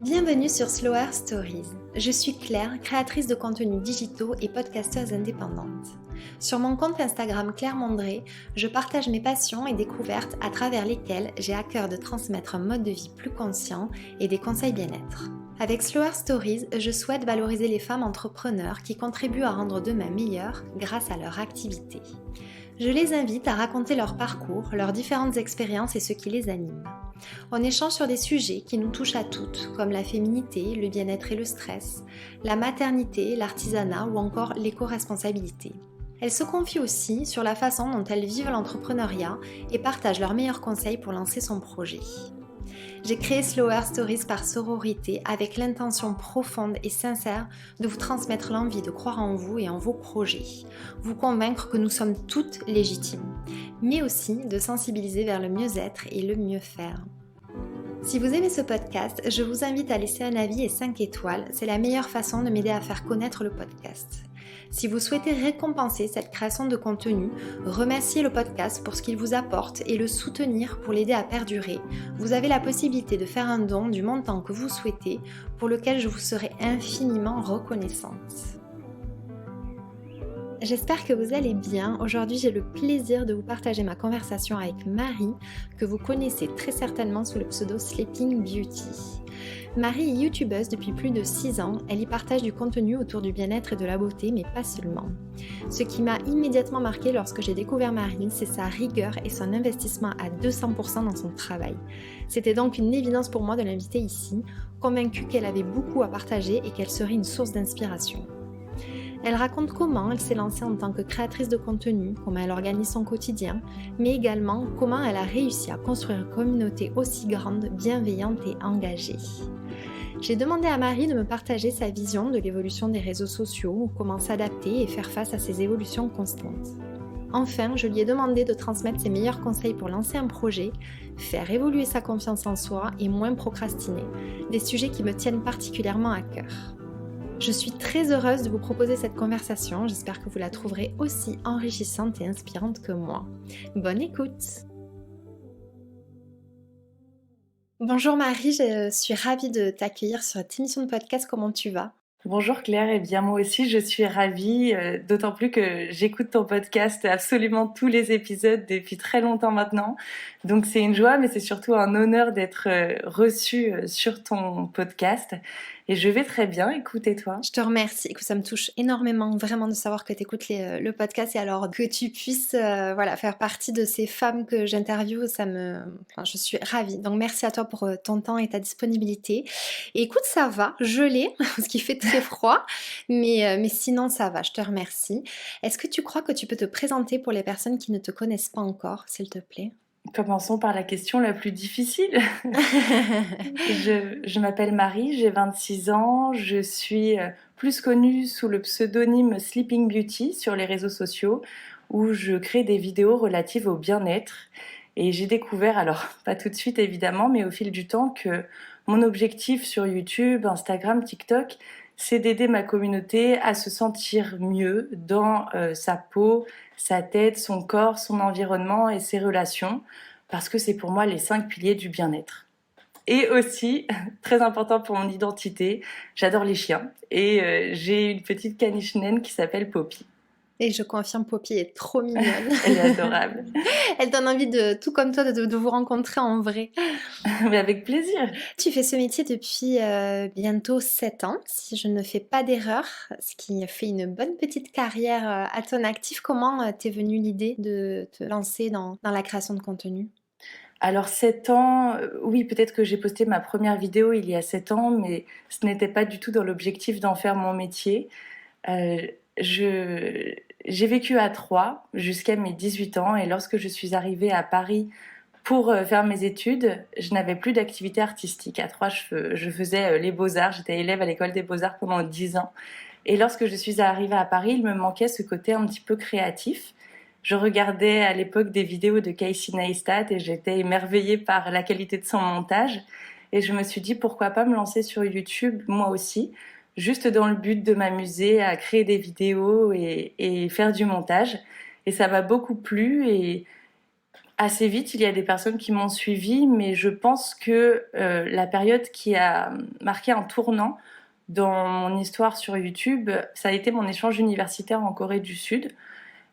Bienvenue sur Slower Stories. Je suis Claire, créatrice de contenus digitaux et podcasteuse indépendante. Sur mon compte Instagram Claire Mondré, je partage mes passions et découvertes à travers lesquelles j'ai à cœur de transmettre un mode de vie plus conscient et des conseils bien-être. Avec Slower Stories, je souhaite valoriser les femmes entrepreneurs qui contribuent à rendre demain meilleur grâce à leur activité. Je les invite à raconter leur parcours, leurs différentes expériences et ce qui les anime. On échange sur des sujets qui nous touchent à toutes, comme la féminité, le bien-être et le stress, la maternité, l'artisanat ou encore l'éco-responsabilité. Elles se confient aussi sur la façon dont elles vivent l'entrepreneuriat et partagent leurs meilleurs conseils pour lancer son projet. J'ai créé Slower Stories par sororité avec l'intention profonde et sincère de vous transmettre l'envie de croire en vous et en vos projets, vous convaincre que nous sommes toutes légitimes, mais aussi de sensibiliser vers le mieux-être et le mieux-faire. Si vous aimez ce podcast, je vous invite à laisser un avis et 5 étoiles, c'est la meilleure façon de m'aider à faire connaître le podcast. Si vous souhaitez récompenser cette création de contenu, remercier le podcast pour ce qu'il vous apporte et le soutenir pour l'aider à perdurer, vous avez la possibilité de faire un don du montant que vous souhaitez, pour lequel je vous serai infiniment reconnaissante. J'espère que vous allez bien. Aujourd'hui, j'ai le plaisir de vous partager ma conversation avec Marie, que vous connaissez très certainement sous le pseudo Sleeping Beauty. Marie est youtubeuse depuis plus de 6 ans. Elle y partage du contenu autour du bien-être et de la beauté, mais pas seulement. Ce qui m'a immédiatement marqué lorsque j'ai découvert Marie, c'est sa rigueur et son investissement à 200% dans son travail. C'était donc une évidence pour moi de l'inviter ici, convaincue qu'elle avait beaucoup à partager et qu'elle serait une source d'inspiration. Elle raconte comment elle s'est lancée en tant que créatrice de contenu, comment elle organise son quotidien, mais également comment elle a réussi à construire une communauté aussi grande, bienveillante et engagée. J'ai demandé à Marie de me partager sa vision de l'évolution des réseaux sociaux, comment s'adapter et faire face à ces évolutions constantes. Enfin, je lui ai demandé de transmettre ses meilleurs conseils pour lancer un projet, faire évoluer sa confiance en soi et moins procrastiner, des sujets qui me tiennent particulièrement à cœur. Je suis très heureuse de vous proposer cette conversation, j'espère que vous la trouverez aussi enrichissante et inspirante que moi. Bonne écoute! Bonjour Marie, je suis ravie de t'accueillir sur cette émission de podcast, comment tu vas? Bonjour Claire, et bien moi aussi je suis ravie, d'autant plus que j'écoute ton podcast absolument tous les épisodes depuis très longtemps maintenant. Donc c'est une joie, mais c'est surtout un honneur d'être reçue sur ton podcast. Et je vais très bien, écoute, et toi? Je te remercie, écoute, ça me touche énormément vraiment de savoir que tu écoutes le podcast et alors que tu puisses faire partie de ces femmes que j'interviewe, je suis ravie. Donc merci à toi pour ton temps et ta disponibilité. Et écoute, ça va, gelé, parce qu'il fait très froid, mais sinon ça va, je te remercie. Est-ce que tu crois que tu peux te présenter pour les personnes qui ne te connaissent pas encore, s'il te plaît? Commençons par la question la plus difficile. Je m'appelle Marie, j'ai 26 ans, je suis plus connue sous le pseudonyme Sleeping Beauty sur les réseaux sociaux où je crée des vidéos relatives au bien-être. Et j'ai découvert, alors pas tout de suite évidemment, mais au fil du temps que mon objectif sur YouTube, Instagram, TikTok, c'est d'aider ma communauté à se sentir mieux dans sa peau, sa tête, son corps, son environnement et ses relations, parce que c'est pour moi les 5 piliers du bien-être. Et aussi, très important pour mon identité, j'adore les chiens. Et j'ai une petite caniche naine qui s'appelle Poppy. Et je confirme, Poppy est trop mignonne. Elle est adorable. Elle donne envie tout comme toi, de vous rencontrer en vrai. Mais avec plaisir. Tu fais ce métier depuis bientôt 7 ans, si je ne fais pas d'erreur, ce qui fait une bonne petite carrière à ton actif. Comment t'es venue l'idée de te lancer dans la création de contenu? Alors 7 ans, oui, peut-être que j'ai posté ma première vidéo il y a 7 ans, mais ce n'était pas du tout dans l'objectif d'en faire mon métier. Euh, j'ai vécu à Troyes jusqu'à mes 18 ans et lorsque je suis arrivée à Paris pour faire mes études, je n'avais plus d'activité artistique. À Troyes, je faisais les beaux-arts, j'étais élève à l'école des beaux-arts pendant 10 ans. Et lorsque je suis arrivée à Paris, il me manquait ce côté un petit peu créatif. Je regardais à l'époque des vidéos de Casey Neistat et j'étais émerveillée par la qualité de son montage. Et je me suis dit pourquoi pas me lancer sur YouTube moi aussi, juste dans le but de m'amuser à créer des vidéos et faire du montage. Et ça m'a beaucoup plu et Assez vite, il y a des personnes qui m'ont suivie, mais je pense que la période qui a marqué un tournant dans mon histoire sur YouTube, ça a été mon échange universitaire en Corée du Sud,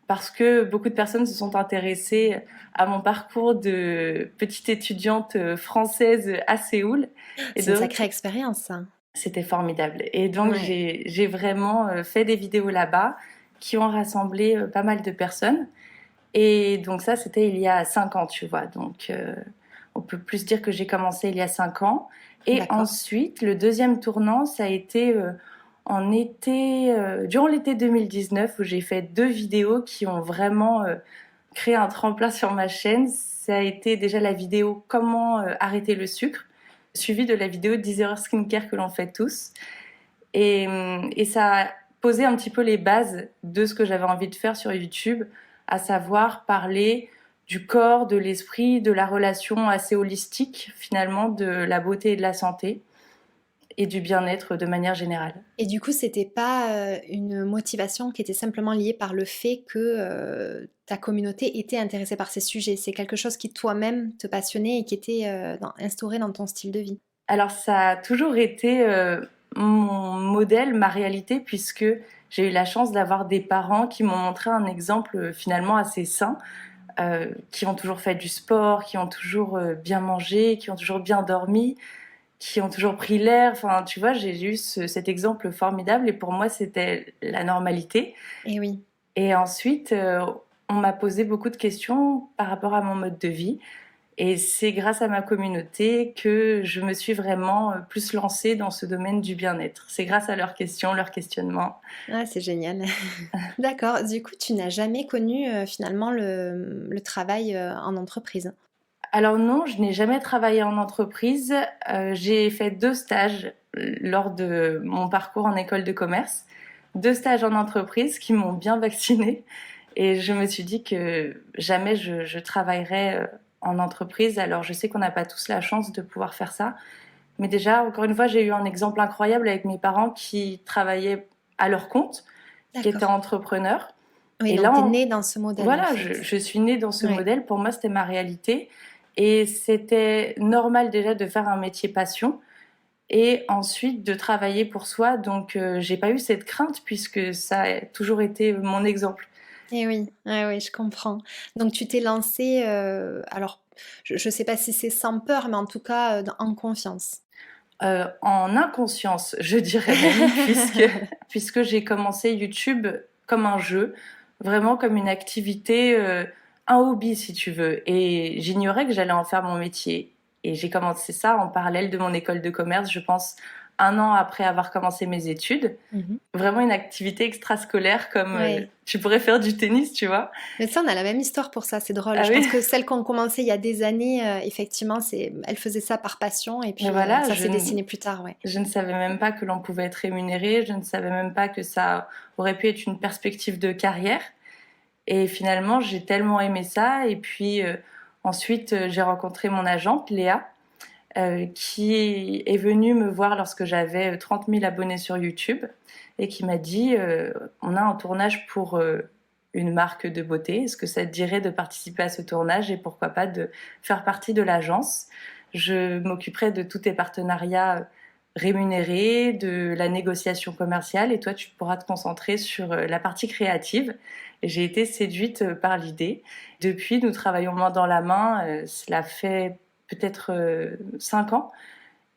parce que beaucoup de personnes se sont intéressées à mon parcours de petite étudiante française à Séoul. Et C'est une donc, sacrée expérience, ça. c'était formidable. Et donc, Ouais. j'ai vraiment fait des vidéos là-bas qui ont rassemblé pas mal de personnes. Et donc ça, c'était il y a 5 ans, tu vois. Donc on peut plus dire que j'ai commencé il y a 5 ans. Et D'accord. ensuite, le deuxième tournant, ça a été durant l'été 2019, où j'ai fait 2 vidéos qui ont vraiment créé un tremplin sur ma chaîne. Ça a été déjà la vidéo Comment arrêter le sucre, suivie de la vidéo 10 heures skincare que l'on fait tous. Et ça a posé un petit peu les bases de ce que j'avais envie de faire sur YouTube, à savoir parler du corps, de l'esprit, de la relation assez holistique finalement, de la beauté et de la santé et du bien-être de manière générale. Et du coup, c'était pas, une motivation qui était simplement liée par le fait que, ta communauté était intéressée par ces sujets. C'est quelque chose qui toi-même te passionnait et qui était, instauré dans ton style de vie? Alors ça a toujours été mon modèle, ma réalité, puisque j'ai eu la chance d'avoir des parents qui m'ont montré un exemple finalement assez sain, qui ont toujours fait du sport, qui ont toujours bien mangé, qui ont toujours bien dormi, qui ont toujours pris l'air. Enfin, tu vois, j'ai eu cet exemple formidable et pour moi, c'était la normalité. Et oui. Et ensuite, on m'a posé beaucoup de questions par rapport à mon mode de vie. Et c'est grâce à ma communauté que je me suis vraiment plus lancée dans ce domaine du bien-être. C'est grâce à leurs questions, leurs questionnements. Ah, c'est génial. D'accord. Du coup, tu n'as jamais connu, finalement le travail, en entreprise? Alors non, je n'ai jamais travaillé en entreprise. J'ai fait 2 stages lors de mon parcours en école de commerce. 2 stages en entreprise qui m'ont bien vaccinée. Et je me suis dit que jamais je travaillerais en entreprise. Alors je sais qu'on n'a pas tous la chance de pouvoir faire ça. Mais déjà, encore une fois, j'ai eu un exemple incroyable avec mes parents qui travaillaient à leur compte, qui étaient D'accord. entrepreneurs. Oui, Et donc tu es là, née dans ce modèle, en voilà, fait. je suis née dans ce Ouais. modèle. Pour moi, c'était ma réalité. Et c'était normal déjà de faire un métier passion et ensuite de travailler pour soi. Donc, j'ai pas eu cette crainte puisque ça a toujours été mon exemple. Et oui, ouais, oui, je comprends. Donc tu t'es lancée, alors je sais pas si c'est sans peur, mais en tout cas, en confiance. En inconscience, je dirais même, puisque j'ai commencé YouTube comme un jeu, vraiment comme une activité, un hobby si tu veux. Et j'ignorais que j'allais en faire mon métier. Et j'ai commencé ça en parallèle de mon école de commerce, je pense 1 an après avoir commencé mes études. Mmh. Vraiment une activité extrascolaire comme Ouais. tu pourrais faire du tennis, tu vois. Mais ça, on a la même histoire pour ça, c'est drôle. Ah Je pense oui, que celles qui ont commencé il y a des années, effectivement, elles faisaient ça par passion et mais puis, voilà, ça s'est dessiné plus tard, ouais. je ne savais même pas que l'on pouvait être rémunéré, je ne savais même pas que ça aurait pu être une perspective de carrière. Et finalement, j'ai tellement aimé ça. Et puis ensuite, j'ai rencontré mon agente, Léa, qui est venue me voir lorsque j'avais 30 000 abonnés sur YouTube et qui m'a dit on a un tournage pour une marque de beauté. Est-ce que ça te dirait de participer à ce tournage et pourquoi pas de faire partie de l'agence? Je m'occuperai de tous tes partenariats rémunérés, de la négociation commerciale et toi, tu pourras te concentrer sur la partie créative. Et j'ai été séduite par l'idée. Depuis, nous travaillons main dans la main. Cela fait peut-être 5 ans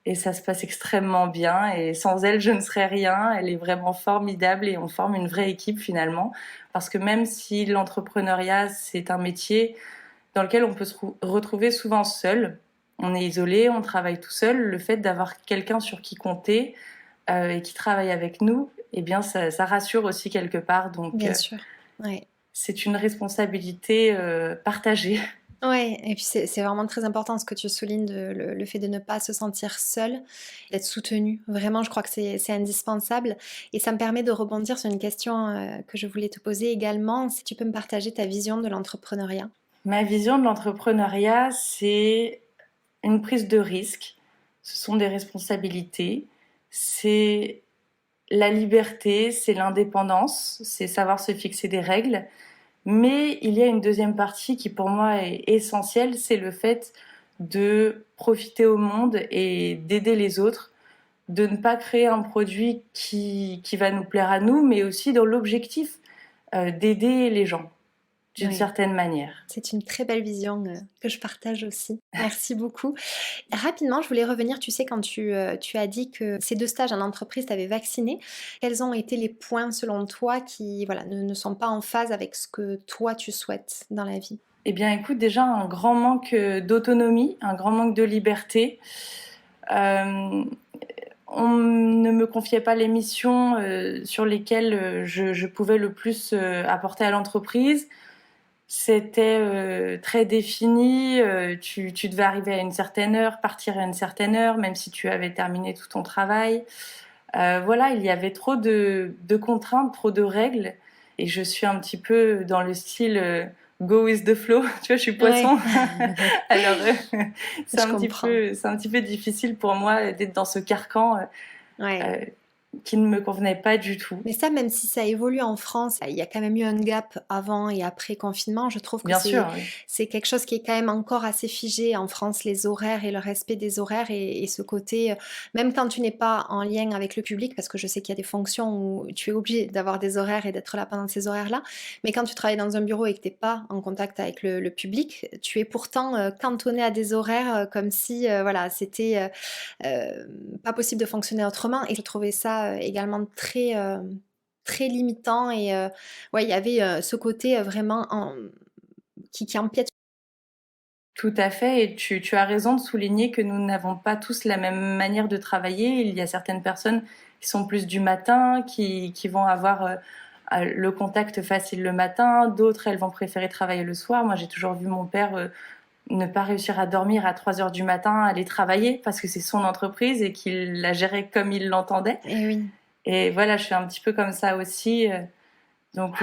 et ça se passe extrêmement bien et sans elle je ne serais rien. Elle est vraiment formidable et on forme une vraie équipe finalement parce que même si l'entrepreneuriat c'est un métier dans lequel on peut se retrouver souvent seul, on est isolé, on travaille tout seul, le fait d'avoir quelqu'un sur qui compter et qui travaille avec nous, eh bien ça rassure aussi quelque part, donc Bien sûr, ouais. c'est une responsabilité partagée. Ouais et puis c'est vraiment très important ce que tu soulignes de le fait de ne pas se sentir seul, d'être soutenu. Vraiment, je crois que c'est indispensable et ça me permet de rebondir sur une question, que je voulais te poser également. Si tu peux me partager ta vision de l'entrepreneuriat? Ma vision de l'entrepreneuriat, c'est une prise de risque, ce sont des responsabilités, c'est la liberté, c'est l'indépendance, c'est savoir se fixer des règles, Mais il y a une deuxième partie qui pour moi est essentielle, c'est le fait de profiter au monde et d'aider les autres, de ne pas créer un produit qui va nous plaire à nous, mais aussi dans l'objectif d'aider les gens d'une certaine manière. C'est une très belle vision que je partage aussi. Merci beaucoup. Rapidement, je voulais revenir, tu sais, quand tu as dit que ces 2 stages en entreprise t'avaient vacciné, quels ont été les points selon toi qui ne sont pas en phase avec ce que toi tu souhaites dans la vie? Eh bien écoute, déjà un grand manque d'autonomie, un grand manque de liberté. On ne me confiait pas les missions sur lesquelles je pouvais le plus apporter à l'entreprise. C'était très défini, tu devais arriver à une certaine heure, partir à une certaine heure, même si tu avais terminé tout ton travail. Voilà, il y avait trop de contraintes, trop de règles, et je suis un petit peu dans le style go with the flow. Tu vois, je suis poisson. Ouais. Alors, c'est un petit peu difficile pour moi d'être dans ce carcan. Qui ne me convenait pas du tout. Mais ça, même si ça évolue en France, il y a quand même eu un gap avant et après confinement. Je trouve que c'est quelque chose qui est quand même encore assez figé en France, les horaires et le respect des horaires et ce côté, même quand tu n'es pas en lien avec le public, parce que je sais qu'il y a des fonctions où tu es obligé d'avoir des horaires et d'être là pendant ces horaires-là, mais quand tu travailles dans un bureau et que tu n'es pas en contact avec le public, tu es pourtant cantonné à des horaires comme si c'était pas possible de fonctionner autrement. Et je trouvais ça également très, très limitant. Et il y avait ce côté vraiment qui empiète. Tout à fait, et tu as raison de souligner que nous n'avons pas tous la même manière de travailler. Il y a certaines personnes qui sont plus du matin, qui vont avoir le contact facile le matin, d'autres, elles vont préférer travailler le soir. Moi, j'ai toujours vu mon père ne pas réussir à dormir à 3 heures du matin, aller travailler, parce que c'est son entreprise et qu'il la gérait comme il l'entendait. Et oui. Et voilà, je suis un petit peu comme ça aussi. Donc...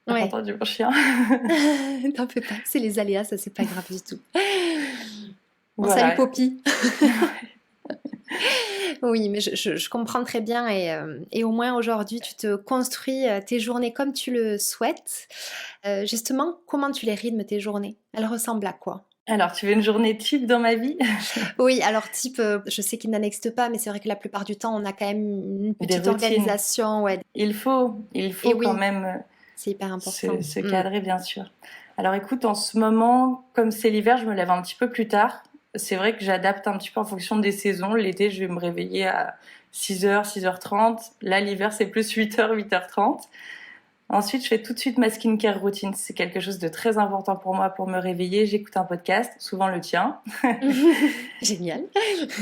T'as entendu mon chien? T'en fais pas, c'est les aléas, ça c'est pas grave du tout. Bon, salut Poppy. Oui, mais je comprends très bien et au moins aujourd'hui tu te construis tes journées comme tu le souhaites. Justement, comment tu les rythmes tes journées? Elles ressemblent à quoi? Alors, tu veux une journée type dans ma vie? Oui, alors type, je sais qu'il n'existe pas, mais c'est vrai que la plupart du temps, on a quand même une petite organisation. Ouais. Il faut quand même c'est hyper important. Se cadrer, bien sûr. Alors écoute, en ce moment, comme c'est l'hiver, je me lève un petit peu plus tard. C'est vrai que j'adapte un petit peu en fonction des saisons. L'été, je vais me réveiller à 6h, 6h30. Là, l'hiver, c'est plus 8h, 8h30. Ensuite, je fais tout de suite ma skincare routine. C'est quelque chose de très important pour moi pour me réveiller. J'écoute un podcast, souvent le tien. Génial.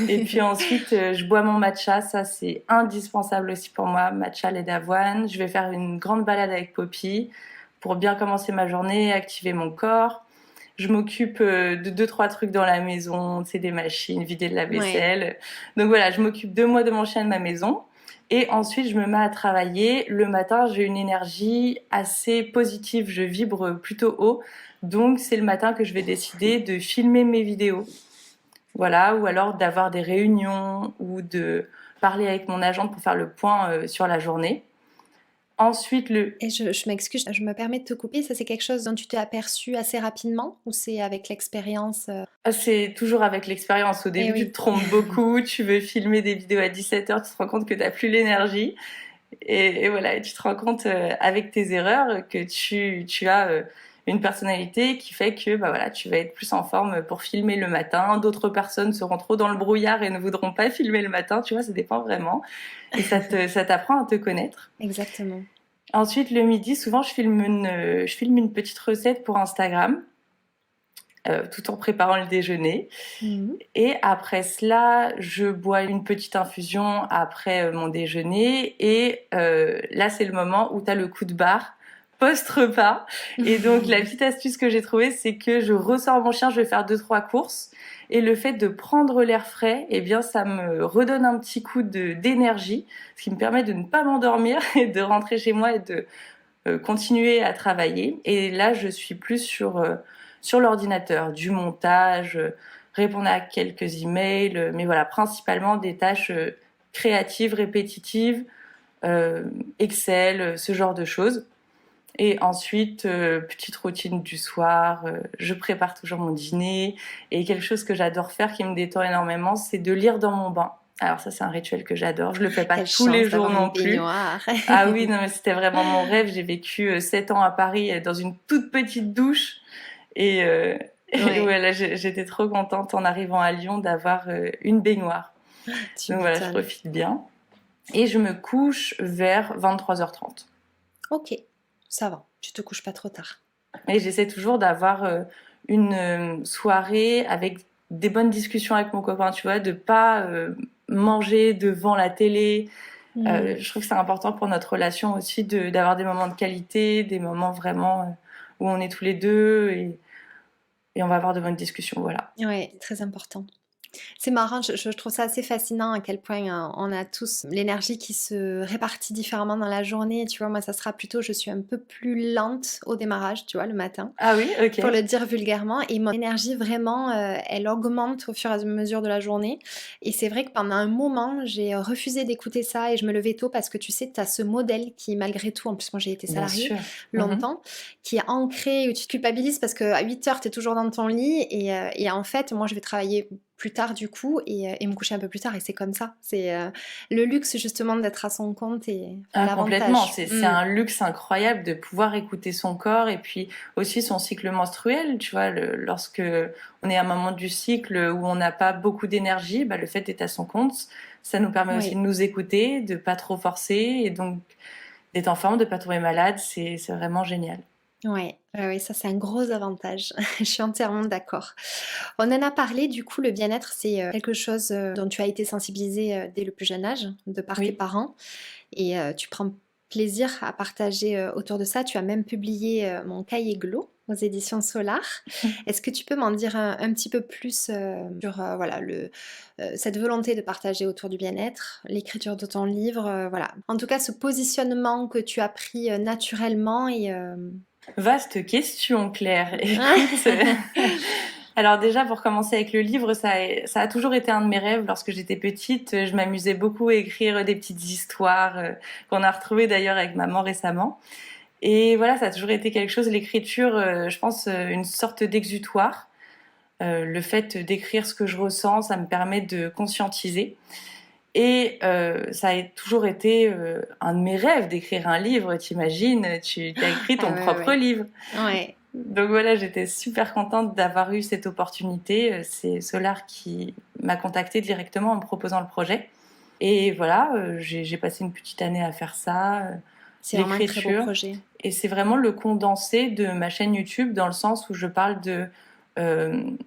Et puis ensuite, je bois mon matcha. Ça, c'est indispensable aussi pour moi. Matcha, lait d'avoine. Je vais faire une grande balade avec Poppy pour bien commencer ma journée, activer mon corps. Je m'occupe de 2-3 trucs dans la maison, tu sais, des machines, vider de la vaisselle. Ouais. Donc voilà, je m'occupe de moi, de mon chien, de ma maison. Et ensuite, je me mets à travailler. Le matin, j'ai une énergie assez positive. Je vibre plutôt haut. Donc, c'est le matin que je vais décider de filmer mes vidéos. Voilà, ou alors d'avoir des réunions ou de parler avec mon agente pour faire le point sur la journée. Ensuite, Et je m'excuse, je me permets de te couper. Ça, c'est quelque chose dont tu t'es aperçu assez rapidement ou c'est avec l'expérience? C'est toujours avec l'expérience. Au début, tu te trompes beaucoup. Tu veux filmer des vidéos à 17h, tu te rends compte que tu n'as plus l'énergie. Et voilà, et tu te rends compte avec tes erreurs que tu as une personnalité qui fait que tu vas être plus en forme pour filmer le matin. D'autres personnes seront trop dans le brouillard et ne voudront pas filmer le matin. Tu vois, ça dépend vraiment. Et ça t'apprend à te connaître. Exactement. Ensuite, le midi, souvent, je filme une petite recette pour Instagram, tout en préparant le déjeuner. Mmh. Et après cela, je bois une petite infusion après mon déjeuner. Et là, c'est le moment où tu as le coup de barre post-repas. Et donc, la petite astuce que j'ai trouvée, c'est que je ressors mon chien, je vais faire 2-3 courses. Et le fait de prendre l'air frais, eh bien, ça me redonne un petit coup d'énergie, ce qui me permet de ne pas m'endormir et de rentrer chez moi et de continuer à travailler. Et là, je suis plus sur l'ordinateur, du montage, répondre à quelques emails, mais voilà, principalement des tâches créatives, répétitives, Excel, ce genre de choses. Et ensuite, petite routine du soir, je prépare toujours mon dîner. Et quelque chose que j'adore faire, qui me détend énormément, c'est de lire dans mon bain. Alors ça, c'est un rituel que j'adore. Je le fais pas Quelle tous les chance jours d'avoir non une plus. baignoire. Ah oui, non, mais c'était vraiment mon rêve. J'ai vécu 7 ans à Paris dans une toute petite douche. Et, et Ouais, voilà, j'étais trop contente en arrivant à Lyon d'avoir une baignoire. tu Donc voilà, je m'étonnes. profite bien. Et je me couche vers 23h30. Ok, ça va, tu te couches pas trop tard. Et j'essaie toujours d'avoir une soirée avec des bonnes discussions avec mon copain, tu vois, de pas manger devant la télé. Hmm. Je trouve que c'est important pour notre relation aussi d'avoir des moments de qualité, des moments vraiment où on est tous les deux et on va avoir de bonnes discussions, voilà. Ouais, très important. C'est marrant, je trouve ça assez fascinant à quel point on a tous l'énergie qui se répartit différemment dans la journée. Tu vois, moi, ça sera plutôt, je suis un peu plus lente au démarrage, tu vois, le matin, Ah oui, ok. pour le dire vulgairement. Et mon énergie, vraiment, elle augmente au fur et à mesure de la journée. Et c'est vrai que pendant un moment, j'ai refusé d'écouter ça et je me levais tôt parce que tu sais, tu as ce modèle qui, malgré tout, en plus, moi, j'ai été Bien salariée sûr. Mhm. longtemps, qui est ancré, où tu te culpabilises parce qu'à 8 heures, tu es toujours dans ton lit. Et en fait, moi, je vais travailler plus tard du coup et me coucher un peu plus tard et c'est comme ça. C'est le luxe justement d'être à son compte et Ah, complètement. l'avantage. C'est Mm. un luxe incroyable de pouvoir écouter son corps et puis aussi son cycle menstruel. Tu vois, lorsque on est à un moment du cycle où on n'a pas beaucoup d'énergie, bah, le fait d'être à son compte, ça nous permet aussi Oui, de nous écouter, de pas trop forcer et donc d'être en forme, de pas tomber malade. C'est vraiment génial. ouais, ouais, ouais, ça c'est un gros avantage. Je suis entièrement d'accord. On en a parlé, du coup, le bien-être, c'est quelque chose dont tu as été sensibilisée dès le plus jeune âge, de par tes Oui. parents. Et tu prends plaisir à partager autour de ça. Tu as même publié mon cahier Glow aux éditions Solar. Est-ce que tu peux m'en dire un petit peu plus sur voilà, cette volonté de partager autour du bien-être, l'écriture de ton livre, voilà. En tout cas, ce positionnement que tu as pris naturellement et Vaste question, Claire. Écoute, alors déjà pour commencer avec le livre, ça a toujours été un de mes rêves. Lorsque j'étais petite, je m'amusais beaucoup à écrire des petites histoires qu'on a retrouvées d'ailleurs avec maman récemment. Et voilà, ça a toujours été quelque chose, l'écriture, je pense, une sorte d'exutoire. Le fait d'écrire ce que je ressens, ça me permet de conscientiser. Et ça a toujours été un de mes rêves d'écrire un livre. T'imagines, tu as écrit ah ton ouais, propre ouais, livre. ouais. Donc voilà, j'étais super contente d'avoir eu cette opportunité. C'est Solar qui m'a contactée directement en me proposant le projet. Et voilà, j'ai passé une petite année à faire ça, C'est vraiment un très beau l'écriture. projet. Et c'est vraiment le condensé de ma chaîne YouTube dans le sens où je parle de...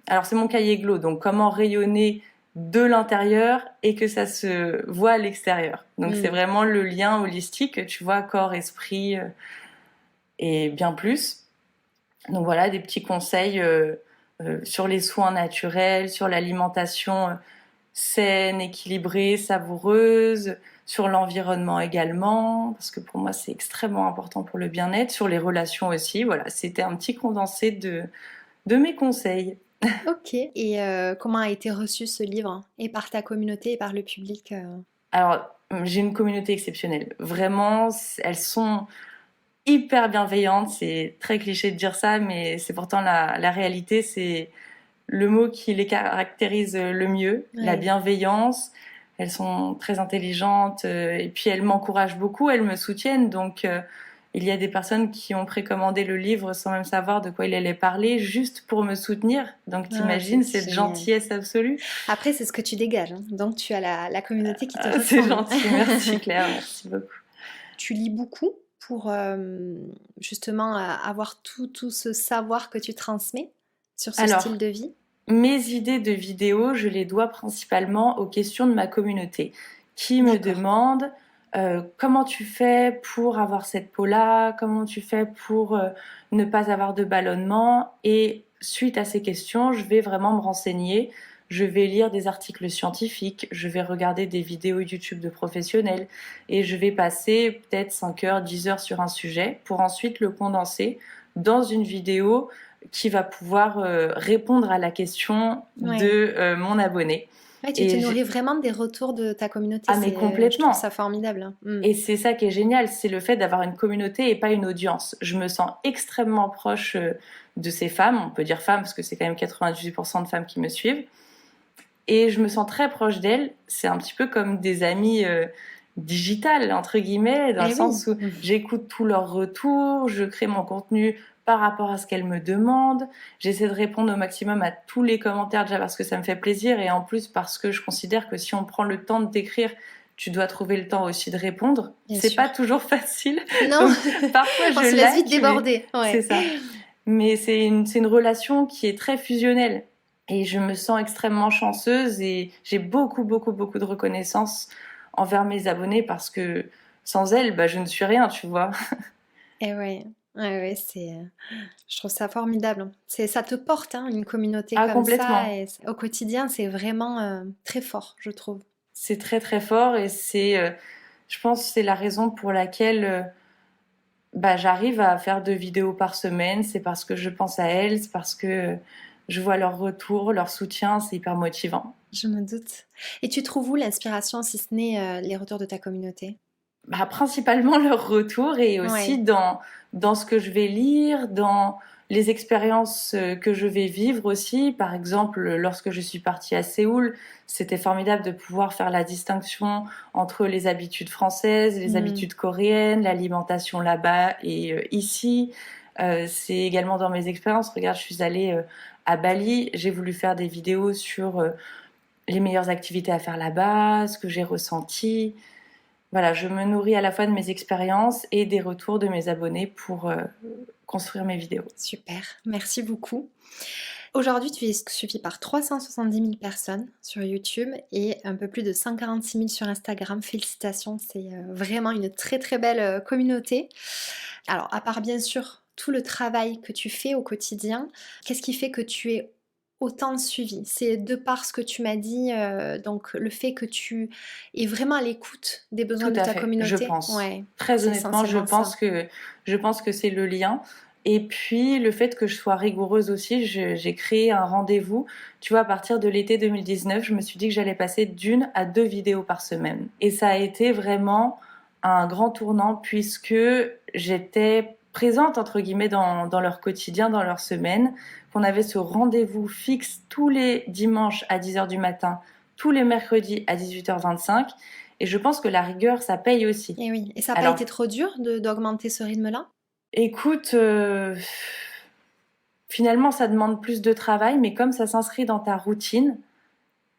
alors c'est mon cahier Glow, donc comment rayonner de l'intérieur et que ça se voit à l'extérieur. Donc c'est Mm. vraiment le lien holistique, tu vois, corps, esprit et bien plus. Donc voilà, des petits conseils sur les soins naturels, sur l'alimentation saine, équilibrée, savoureuse, sur l'environnement également, parce que pour moi c'est extrêmement important pour le bien-être, sur les relations aussi. Voilà, c'était un petit condensé de mes conseils. Ok. Et comment a été reçu ce livre et par ta communauté et par le public Alors, j'ai une communauté exceptionnelle. Vraiment, elles sont hyper bienveillantes. C'est très cliché de dire ça, mais c'est pourtant la réalité. C'est le mot qui les caractérise le mieux, la Ouais. bienveillance. Elles sont très intelligentes et puis elles m'encouragent beaucoup, elles me soutiennent. Donc, il y a des personnes qui ont précommandé le livre sans même savoir de quoi il allait parler, juste pour me soutenir. Donc, Ah, t'imagines c'est cette génial. gentillesse absolue. Après, c'est ce que tu dégages, hein. Donc tu as la communauté qui te C'est ressemble. gentil, merci Claire, merci beaucoup. Tu lis beaucoup pour justement avoir tout ce savoir que tu transmets sur ce Alors, style de vie. mes idées de vidéos, je les dois principalement aux questions de ma communauté qui me D'accord. demande comment tu fais pour avoir cette peau-là, comment tu fais pour ne pas avoir de ballonnement. Et suite à ces questions, je vais vraiment me renseigner. Je vais lire des articles scientifiques, je vais regarder des vidéos YouTube de professionnels et je vais passer peut-être 5 heures, 10 heures sur un sujet pour ensuite le condenser dans une vidéo qui va pouvoir répondre à la question Ouais. de mon abonné. Ouais, tu te Et nourris vraiment des retours de ta communauté. ah, mais Je trouve complètement. ça formidable, hein. Et c'est ça qui est génial, c'est le fait d'avoir une communauté et pas une audience. Je me sens extrêmement proche de ces femmes, on peut dire femmes parce que c'est quand même 98% de femmes qui me suivent. Et je me sens très proche d'elles. C'est un petit peu comme des amies digitales, entre guillemets, dans le Eh oui. sens où j'écoute tous leurs retours, je crée mon contenu par rapport à ce qu'elles me demandent. J'essaie de répondre au maximum à tous les commentaires, déjà parce que ça me fait plaisir et en plus parce que je considère que si on prend le temps de t'écrire, tu dois trouver le temps aussi de répondre. Bien C'est sûr. pas toujours facile. Non, Donc parfois on je se laisse vite like, mais déborder. c'est Ouais. ça. Mais c'est une relation qui est très fusionnelle. Et je me sens extrêmement chanceuse et j'ai beaucoup, beaucoup, beaucoup de reconnaissance envers mes abonnés parce que sans elles, bah, je ne suis rien, tu vois. Et ouais. Ouais, ouais, je trouve ça formidable. Ça te porte, hein, une communauté Ah, comme ça, complètement. et au quotidien, c'est vraiment très fort, je trouve. C'est très, très fort et je pense, que c'est la raison pour laquelle bah, j'arrive à faire 2 vidéos par semaine. C'est parce que je pense à elles, c'est parce que je vois leur retour, leur soutien, c'est hyper motivant. Je me doute. Et tu trouves où l'inspiration, si ce n'est les retours de ta communauté? Bah, principalement leur retour et aussi Ouais. dans ce que je vais lire, dans les expériences que je vais vivre aussi. Par exemple, lorsque je suis partie à Séoul, c'était formidable de pouvoir faire la distinction entre les habitudes françaises, les Mm. habitudes coréennes, l'alimentation là-bas et ici. C'est également dans mes expériences. Regarde, je suis allée à Bali, j'ai voulu faire des vidéos sur les meilleures activités à faire là-bas, ce que j'ai ressenti. Voilà, je me nourris à la fois de mes expériences et des retours de mes abonnés pour construire mes vidéos. Super, merci beaucoup. Aujourd'hui, tu es suivi par 370 000 personnes sur YouTube et un peu plus de 146 000 sur Instagram. Félicitations, c'est vraiment une très très belle communauté. Alors, à part bien sûr tout le travail que tu fais au quotidien, qu'est-ce qui fait que tu es autant suivi? C'est de par ce que tu m'as dit, donc le fait que tu es vraiment à l'écoute des besoins Tout de à ta fait, je communauté? pense. Ouais, Très c'est honnêtement, essentiellement ça. je pense que c'est le lien. Et puis le fait que je sois rigoureuse aussi, j'ai créé un rendez-vous. Tu vois, à partir de l'été 2019, je me suis dit que j'allais passer d'1 à 2 vidéos par semaine. Et ça a été vraiment un grand tournant puisque j'étais présente entre guillemets dans leur quotidien, dans leur semaine, qu'on avait ce rendez-vous fixe tous les dimanches à 10h du matin, tous les mercredis à 18h25. Et je pense que la rigueur, ça paye aussi. Et oui, et ça n'a pas Alors, été trop dur d'augmenter ce rythme-là? écoute, finalement, ça demande plus de travail, mais comme ça s'inscrit dans ta routine,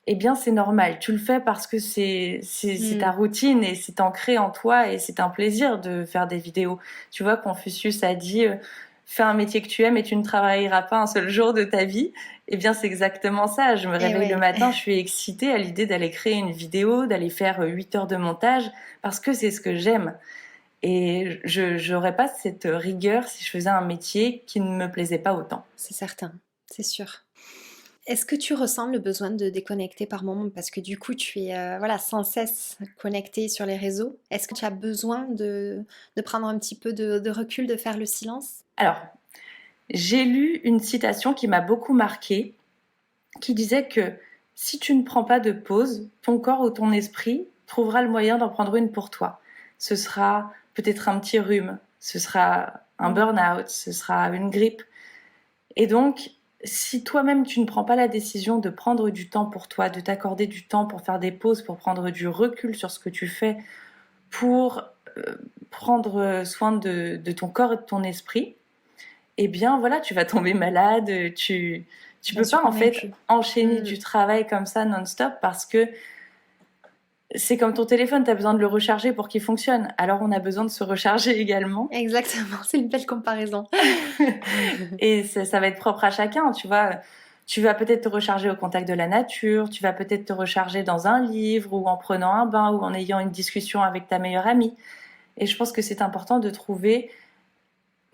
eh bien, c'est normal. Tu le fais parce que c'est ta Hmm. routine et c'est ancré en toi et c'est un plaisir de faire des vidéos. Tu vois, Confucius a dit fais un métier que tu aimes et tu ne travailleras pas un seul jour de ta vie. Eh bien, c'est exactement ça. Je me Et réveille le ouais. matin, je suis excitée à l'idée d'aller créer une vidéo, d'aller faire 8 heures de montage parce que c'est ce que j'aime. Et je n'aurais pas cette rigueur si je faisais un métier qui ne me plaisait pas autant. C'est certain, c'est sûr. Est-ce que tu ressens le besoin de déconnecter par moment? Parce que du coup, tu es voilà, sans cesse connecté sur les réseaux. Est-ce que tu as besoin de prendre un petit peu de recul, de faire le silence? Alors, j'ai lu une citation qui m'a beaucoup marquée, qui disait que si tu ne prends pas de pause, ton corps ou ton esprit trouvera le moyen d'en prendre une pour toi. Ce sera peut-être un petit rhume, ce sera un burn-out, ce sera une grippe. Et donc, si toi-même tu ne prends pas la décision de prendre du temps pour toi, de t'accorder du temps pour faire des pauses, pour prendre du recul sur ce que tu fais, pour prendre soin de ton corps et de ton esprit, eh bien voilà, tu vas tomber malade, tu J'en peux suis pas en fait convaincue. enchaîner Mm. du travail comme ça non-stop parce que c'est comme ton téléphone, tu as besoin de le recharger pour qu'il fonctionne. Alors on a besoin de se recharger également. Exactement, c'est une belle comparaison. Et ça va être propre à chacun, tu vois. Tu vas peut-être te recharger au contact de la nature, tu vas peut-être te recharger dans un livre ou en prenant un bain ou en ayant une discussion avec ta meilleure amie. Et je pense que c'est important de trouver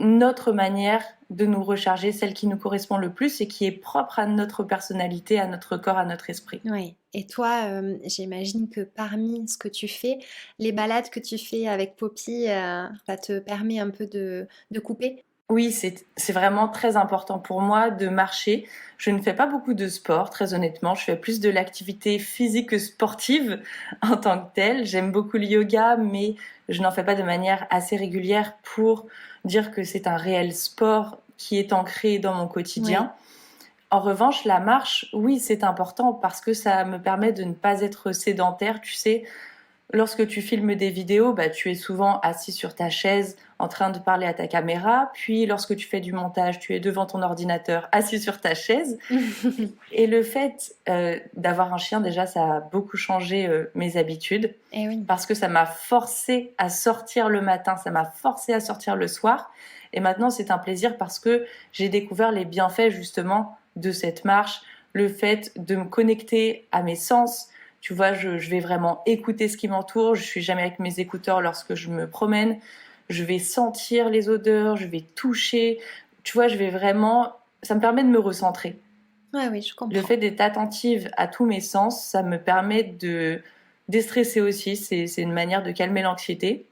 notre manière de nous recharger, celle qui nous correspond le plus et qui est propre à notre personnalité, à notre corps, à notre esprit. Oui. Et toi, j'imagine que parmi ce que tu fais, les balades que tu fais avec Poppy, ça te permet un peu de couper? Oui, c'est vraiment très important pour moi de marcher. Je ne fais pas beaucoup de sport, très honnêtement. Je fais plus de l'activité physique que sportive en tant que telle. J'aime beaucoup le yoga, mais je n'en fais pas de manière assez régulière pour dire que c'est un réel sport qui est ancré dans mon Oui, quotidien. En revanche, la marche, oui, c'est important parce que ça me permet de ne pas être sédentaire. Tu sais, lorsque tu filmes des vidéos, bah, tu es souvent assis sur ta chaise en train de parler à ta caméra. Puis lorsque tu fais du montage, tu es devant ton ordinateur assis sur ta chaise. Et le fait d'avoir un chien, déjà, ça a beaucoup changé mes habitudes et oui. parce que ça m'a forcé à sortir le matin, ça m'a forcé à sortir le soir. Et maintenant, c'est un plaisir parce que j'ai découvert les bienfaits justement de cette marche, le fait de me connecter à mes sens. Tu vois, je vais vraiment écouter ce qui m'entoure. Je suis jamais avec mes écouteurs lorsque je me promène. Je vais sentir les odeurs, je vais toucher. Tu vois, je vais vraiment. Ça me permet de me recentrer. Ouais, oui, je Le comprends. fait d'être attentive à tous mes sens, ça me permet de déstresser aussi. C'est une manière de calmer l'anxiété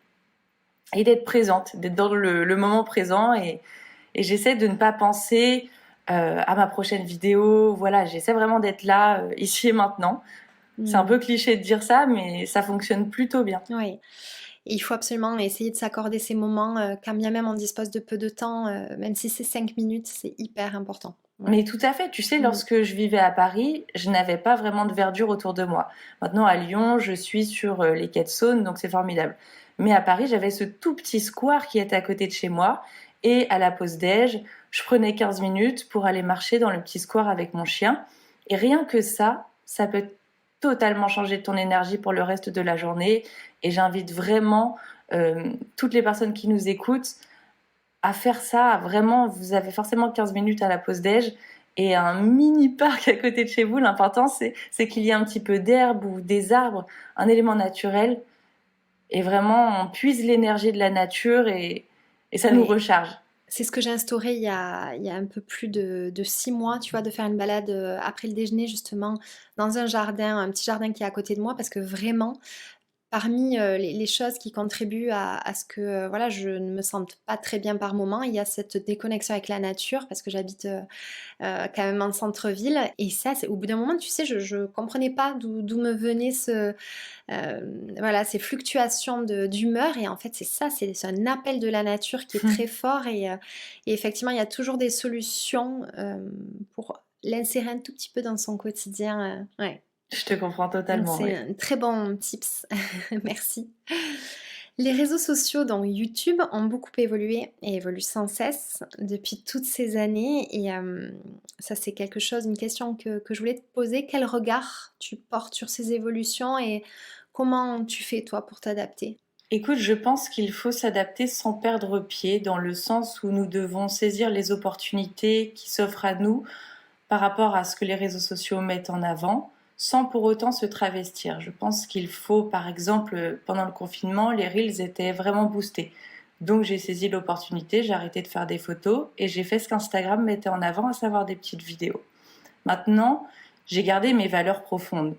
et d'être présente, d'être dans le moment présent. Et j'essaie de ne pas penser à ma prochaine vidéo. Voilà, j'essaie vraiment d'être là, ici et maintenant. C'est un Hmm. peu cliché de dire ça, mais ça fonctionne plutôt bien. Oui. Et il faut absolument essayer de s'accorder ces moments, quand bien même on dispose de peu de temps, même si c'est 5 minutes, c'est hyper important. Ouais. Mais tout à fait, tu sais, Mm. lorsque je vivais à Paris, je n'avais pas vraiment de verdure autour de moi. Maintenant, à Lyon, je suis sur les quais de Saône, donc c'est formidable. Mais à Paris, j'avais ce tout petit square qui était à côté de chez moi. Et à la pause déj, je prenais 15 minutes pour aller marcher dans le petit square avec mon chien. Et rien que ça peut totalement changer ton énergie pour le reste de la journée. Et j'invite vraiment toutes les personnes qui nous écoutent à faire ça. Vraiment, vous avez forcément 15 minutes à la pause déj et un mini parc à côté de chez vous. L'important, c'est qu'il y ait un petit peu d'herbe ou des arbres, un élément naturel. Et vraiment, on puise l'énergie de la nature et ça nous Oui, recharge. c'est ce que j'ai instauré il y a un peu plus de 6 mois, tu vois, de faire une balade après le déjeuner, justement, dans un jardin, un petit jardin qui est à côté de moi, parce que vraiment, parmi les choses qui contribuent à ce que voilà, je ne me sente pas très bien par moment, il y a cette déconnexion avec la nature, parce que j'habite quand même en centre-ville. Et ça, c'est, au bout d'un moment, tu sais, je ne comprenais pas d'où me venait voilà, ces fluctuations d'humeur. Et en fait, c'est ça, c'est un appel de la nature qui est très fort. Et effectivement, il y a toujours des solutions pour l'insérer un tout petit peu dans son quotidien. Ouais. Je te comprends Donc totalement, c'est oui. un très bon tips. Merci. Les réseaux sociaux, donc YouTube, ont beaucoup évolué et évoluent sans cesse depuis toutes ces années. Et ça, c'est quelque chose, une question que je voulais te poser. Quel regard tu portes sur ces évolutions et comment tu fais, toi, pour t'adapter? Écoute, je pense qu'il faut s'adapter sans perdre pied, dans le sens où nous devons saisir les opportunités qui s'offrent à nous par rapport à ce que les réseaux sociaux mettent en avant, sans pour autant se travestir. Je pense qu'il faut, par exemple, pendant le confinement, les Reels étaient vraiment boostés. Donc j'ai saisi l'opportunité, j'ai arrêté de faire des photos et j'ai fait ce qu'Instagram mettait en avant, à savoir des petites vidéos. Maintenant, j'ai gardé mes valeurs profondes.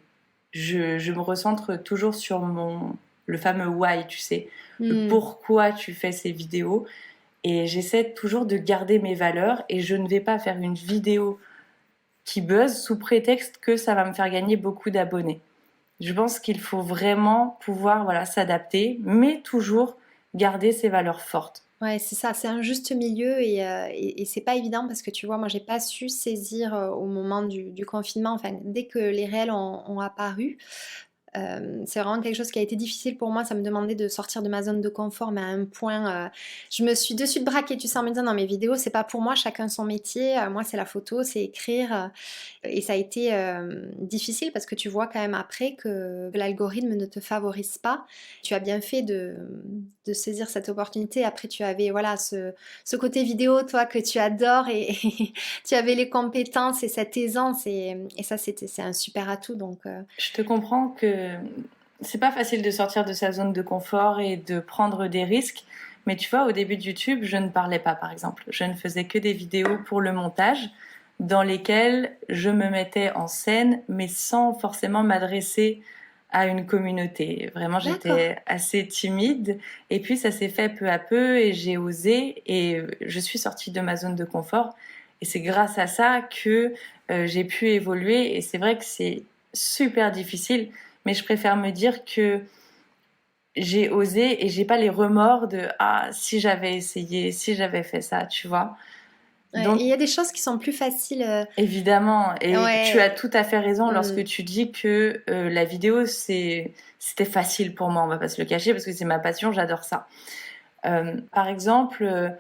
Je me recentre toujours sur le fameux why, tu sais, le Hmm. pourquoi tu fais ces vidéos. Et j'essaie toujours de garder mes valeurs et je ne vais pas faire une vidéo qui buzz sous prétexte que ça va me faire gagner beaucoup d'abonnés. Je pense qu'il faut vraiment pouvoir voilà, s'adapter, mais toujours garder ses valeurs fortes. Ouais, c'est ça, c'est un juste milieu et c'est pas évident parce que tu vois, moi j'ai pas su saisir au moment du confinement, enfin dès que les réels ont apparu, c'est vraiment quelque chose qui a été difficile pour moi. Ça me demandait de sortir de ma zone de confort, mais à un point, je me suis de suite braquée, tu sais, en me disant, non, mes vidéos, c'est pas pour moi, chacun son métier. Moi, c'est la photo, c'est écrire. Et ça a été difficile parce que tu vois quand même après que l'algorithme ne te favorise pas. Tu as bien fait de saisir cette opportunité. Après, tu avais voilà ce côté vidéo, toi, que tu adores et tu avais les compétences et cette aisance. Et ça, c'est un super atout. Donc, Je te comprends que c'est pas facile de sortir de sa zone de confort et de prendre des risques. Mais tu vois, au début de YouTube, je ne parlais pas, par exemple. Je ne faisais que des vidéos pour le montage dans lesquelles je me mettais en scène, mais sans forcément m'adresser à une communauté. Vraiment, D'accord. j'étais assez timide. Et puis, ça s'est fait peu à peu et j'ai osé et je suis sortie de ma zone de confort. Et c'est grâce à ça que j'ai pu évoluer. Et c'est vrai que c'est super difficile, mais je préfère me dire que j'ai osé et j'ai pas les remords de ah si j'avais essayé, si j'avais fait ça, tu vois. Ouais, et Donc il y a des choses qui sont plus faciles. évidemment, et tu as Ouais. tout à fait raison lorsque Mmh. tu dis que la vidéo c'était facile pour moi, on va pas se le cacher parce que c'est ma passion, j'adore ça. Par exemple,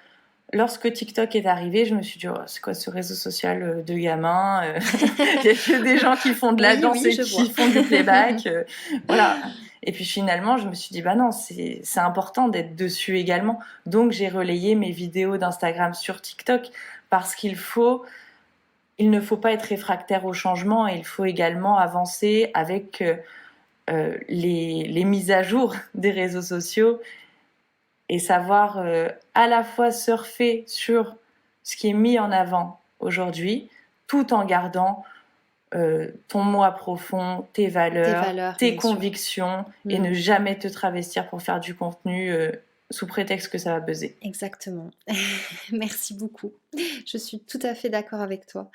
lorsque TikTok est arrivé, je me suis dit oh, c'est quoi ce réseau social de gamins il y a que des gens qui font de la Oui, danse oui, et je qui vois. font du playback, voilà. Et puis finalement, je me suis dit bah non, c'est important d'être dessus également. Donc j'ai relayé mes vidéos d'Instagram sur TikTok parce il ne faut pas être réfractaire au changement et il faut également avancer avec les mises à jour des réseaux sociaux et savoir à la fois surfer sur ce qui est mis en avant aujourd'hui, tout en gardant ton moi profond, tes Tes valeurs, valeurs, tes bien sûr. convictions et Mmh. ne jamais te travestir pour faire du contenu sous prétexte que ça va buzzer. Exactement. Merci beaucoup. Je suis tout à fait d'accord avec toi.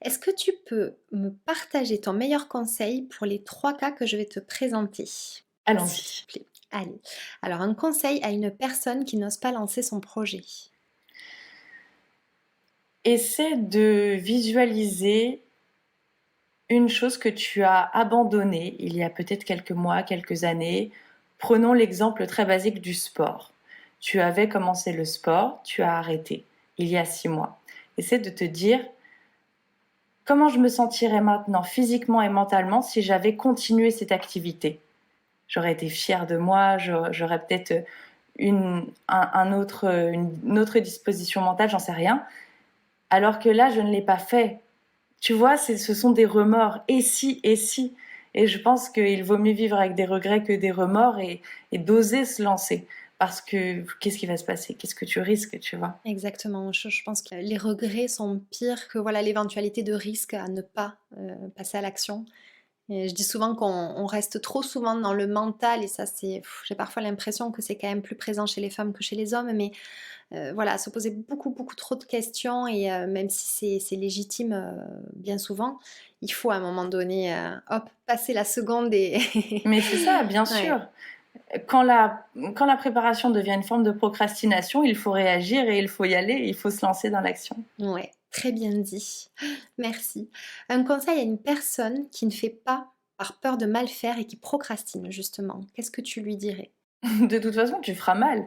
Est-ce que tu peux me partager ton meilleur conseil pour les 3 cas que je vais te présenter? S'il te Allons-y. plaît. Allez. Alors un conseil à une personne qui n'ose pas lancer son projet. Essaie de visualiser une chose que tu as abandonnée il y a peut-être quelques mois, quelques années. Prenons l'exemple très basique du sport. Tu avais commencé le sport, tu as arrêté il y a 6 mois. Essaie de te dire comment je me sentirais maintenant physiquement et mentalement si j'avais continué cette activité. J'aurais été fière de moi, j'aurais peut-être une autre disposition mentale, j'en sais rien. Alors que là, je ne l'ai pas fait. Tu vois, ce sont des remords. Et si, et si. Et je pense qu'il vaut mieux vivre avec des regrets que des remords et d'oser se lancer. Parce que qu'est-ce qui va se passer? Qu'est-ce que tu risques, tu vois? Exactement. Je pense que les regrets sont pires que voilà l'éventualité de risque à ne pas, passer à l'action. Et je dis souvent qu'on reste trop souvent dans le mental et ça c'est j'ai parfois l'impression que c'est quand même plus présent chez les femmes que chez les hommes, mais voilà, se poser beaucoup, beaucoup trop de questions et même si c'est légitime, bien souvent, il faut à un moment donné, hop, passer la seconde et Mais c'est ça, bien ouais, sûr. Quand la préparation devient une forme de procrastination, il faut réagir et il faut y aller, il faut se lancer dans l'action. ouais, très bien dit. Merci. Un conseil à une personne qui ne fait pas par peur de mal faire et qui procrastine justement, qu'est-ce que tu lui dirais? De toute façon, tu feras mal.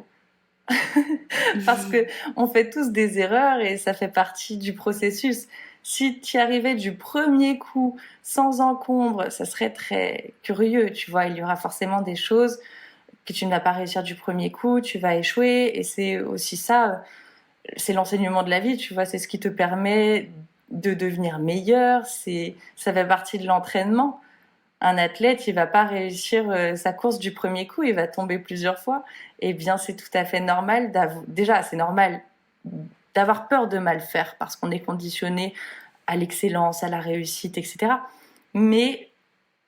Parce que on fait tous des erreurs et ça fait partie du processus. Si tu y arrivais du premier coup, sans encombre, ça serait très curieux, tu vois. Il y aura forcément des choses que tu ne vas pas réussir du premier coup, tu vas échouer, et c'est aussi ça, c'est l'enseignement de la vie, tu vois. C'est ce qui te permet de devenir meilleur, ça fait partie de l'entraînement. Un athlète, il va pas réussir sa course du premier coup, il va tomber plusieurs fois. Eh bien, c'est tout à fait normal déjà, c'est normal d'avoir peur de mal faire parce qu'on est conditionné à l'excellence, à la réussite, etc. Mais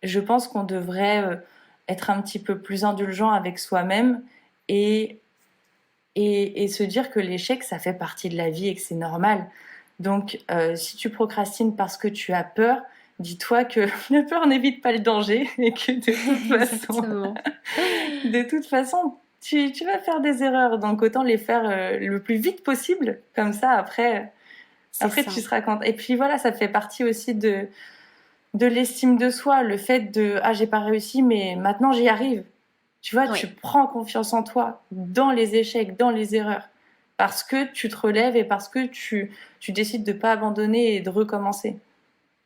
je pense qu'on devrait être un petit peu plus indulgent avec soi-même et, et se dire que l'échec, ça fait partie de la vie et que c'est normal. Donc, si tu procrastines parce que tu as peur, dis-toi que la peur n'évite pas le danger et que Exactement. de toute façon, tu vas faire des erreurs. Donc, autant les faire le plus vite possible. Comme ça, C'est après ça. tu seras content. Et puis voilà, ça fait partie aussi de l'estime de soi. Le fait de, ah, j'ai pas réussi, mais maintenant j'y arrive. Tu vois, tu Oui. prends confiance en toi dans les échecs, dans les erreurs. Parce que tu te relèves et parce que tu décides de pas abandonner et de recommencer.